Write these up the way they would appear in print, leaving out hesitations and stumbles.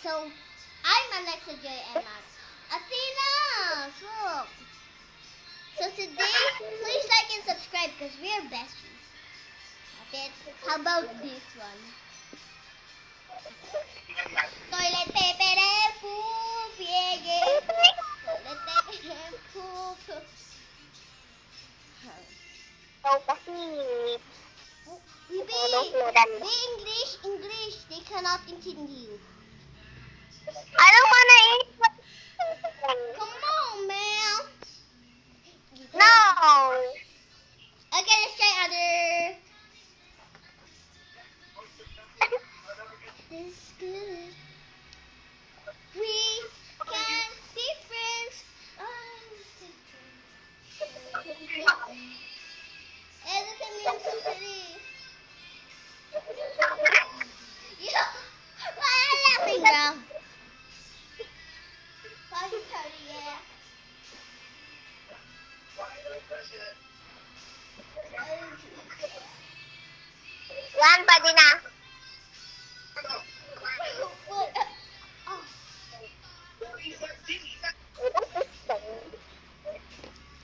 So, I'm Alexa J. and I'm Athena. Look. So today, please like and subscribe because we are besties. Okay? How about this one? Toilet paper and poop, yeah, yeah. Toilet paper and poop. Baby, English, they cannot continue. I don't want to eat. Come on, man. No. Okay, let's try other. This is good. We can be friends. Hey, look at me, I'm so pretty. Yeah. Why are you laughing, bro? Party, party, yeah. Yan, pwede na. What? Oh.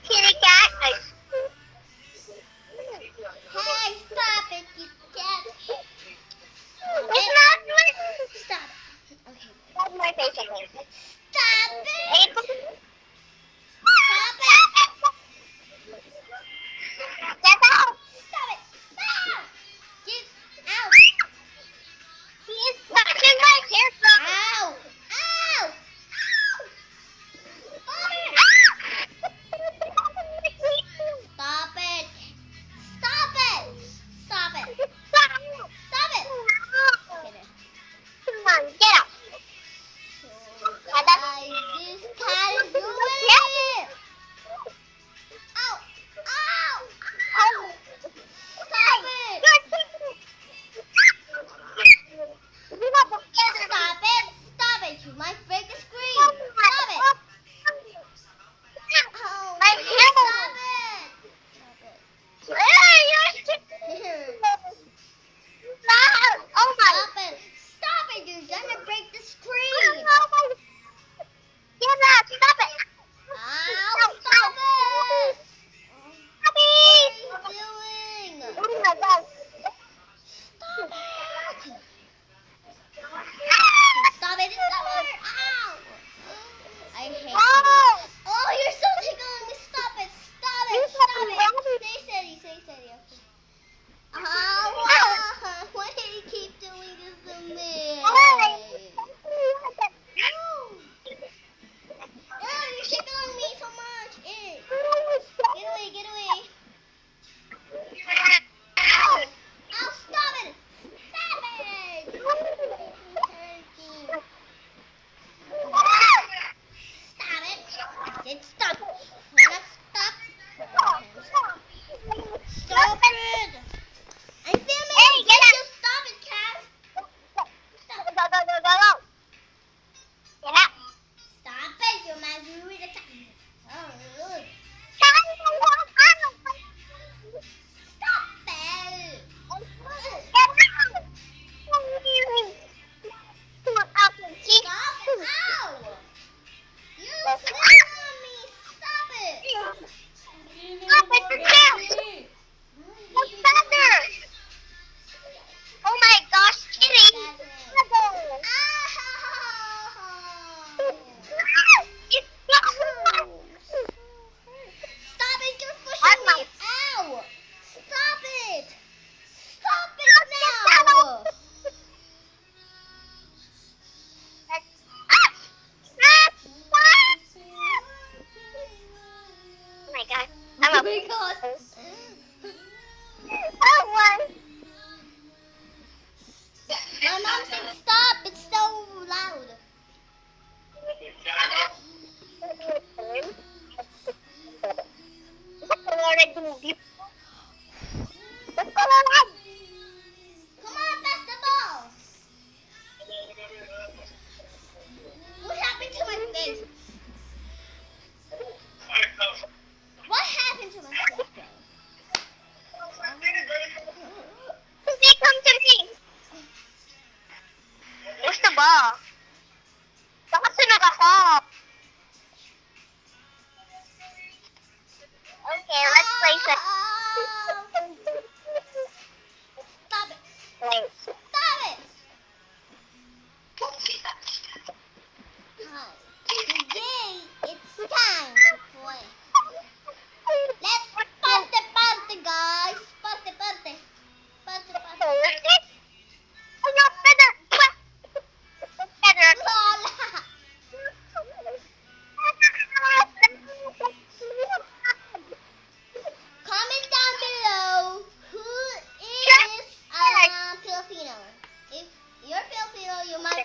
Kitty cat. Hey, stop it, you cat. It's not my... Stop it. Okay. That's my face again. Stop it. Stop Stop it. Get out. Stop it. Stop. Get out. He is touching my hair. Ow. Ow. Stop it. Stop it. Stop it. Stop it. Okay, there. Come on, get out. Guys, this cat is doing it. Ow. Ow. Oh. Stop it. Stop it. Stop it. You might break the screen. Stop it. Oh, My please hair. stop it. Stop it. Here. Oh my. Stop it. Stop it. You're gonna break the screen. Get out. Stop it. Ow. Stop it. Stop What are you doing? Oh my God. Stop it. Stop it. Stop it. Ow. I hate you. Oh. Oh, you're so tickling me. Stop it. Stop it. You Stop fucking it. rabbit. Stay steady. Stay steady. Okay. Ow. Why do you keep doing this to me? Why? No. No, you're tickling me so much. Get away. Get away.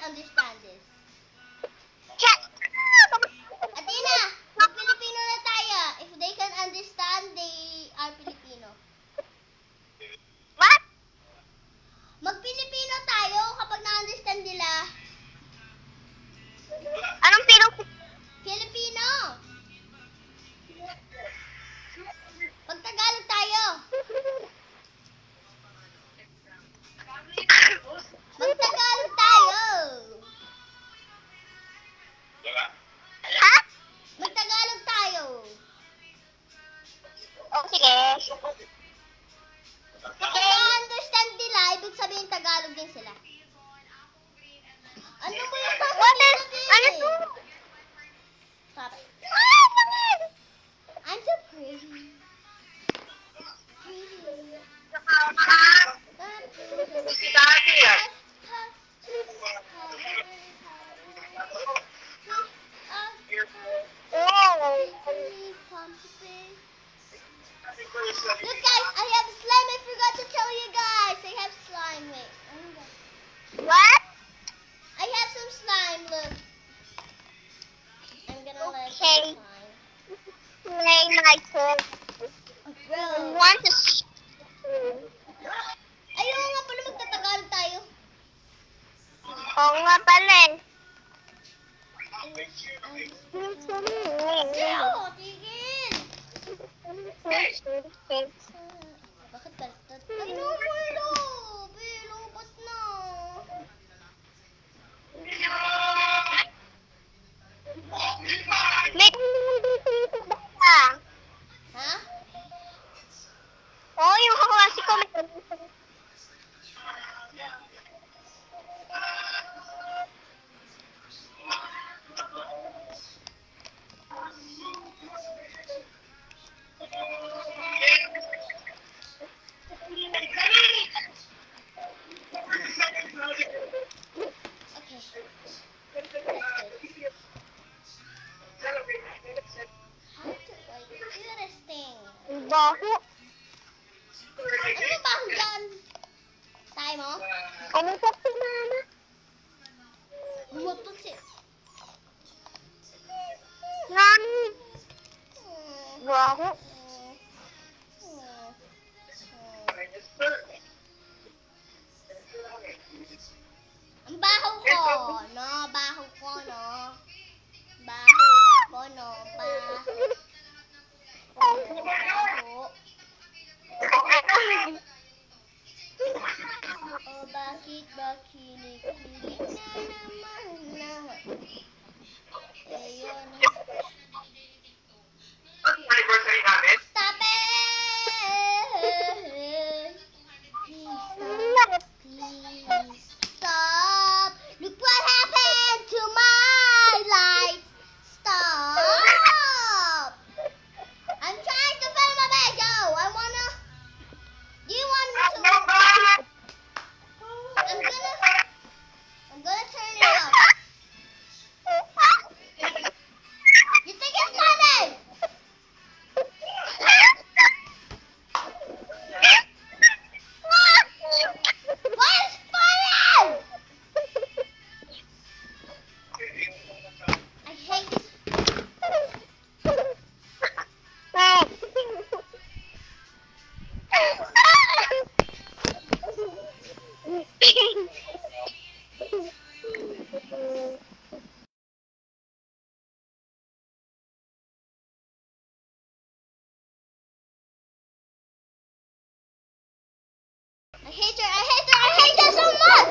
understand this. Chat. Athena, mag-Filipino na tayo. If they can understand, they are Filipino. What? Mag-Filipino tayo kapag na-understand nila. Anong Filipino. Pag-Tagalog tayo. Mag-Tagalog tayo. Ha? Mag-Tagalog tayo. Oh, sige. Kapag na-understand nila, ibig sabihin Tagalog din sila. Ano mo yung What is, ano to? Stop it. Ah, naman! I'm so pretty. Pretty. Si Dati ah. Oh. Look guys, I have slime. I forgot to tell you guys. I have slime. Wait. What? I have some slime. Look. I'm gonna let Okay. the slime. Play my turn. Bro. Want to... Ayun nga pala magtatagalog tayo. Oo nga pala eh. Ew, tigil. Bakit baliktad? Ay, no, Marlo. Pero, ba't na? May dito ba? Ha? Oo, yung kaklase ko. Okay. That's good. How to, like, do this thing? Baho. Ano ba ang dyan? Tayo mo? Umutok si mama. Umutot si... Nani. Baho. Ang baho ko, no? Baho ko, no? Baho ko, no? Baho. Baho. Oh, bakit ba kinikilig na naman lahat? Ayun. Anniversary namin? Stop it! Please stop. Please stop. Look what happened to my lights. Stop. I'm trying to film a video. I wanna... Do you want me to... I'm gonna turn it off. You think it's funny? What's funny? I hate this. I hate her. I hate her. I hate her so much.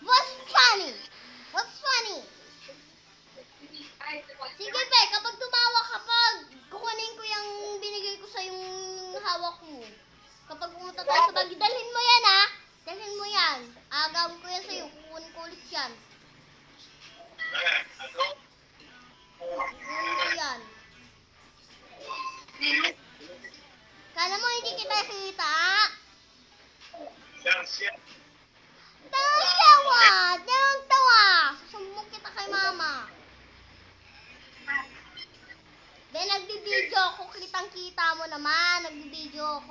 What's funny? What's funny? Sige, Be, kapag tumawa ka pag kukunin ko yung binigay ko sa yung hawak mo. Kapag pumunta tayo sa Baguio, dalhin mo yan, ha? Dalhin mo yan. Agawin ko yan sa'yo. Kukunin ko ulit yan. Kukunin ko yan. kitang-kita mo naman, nagbibideo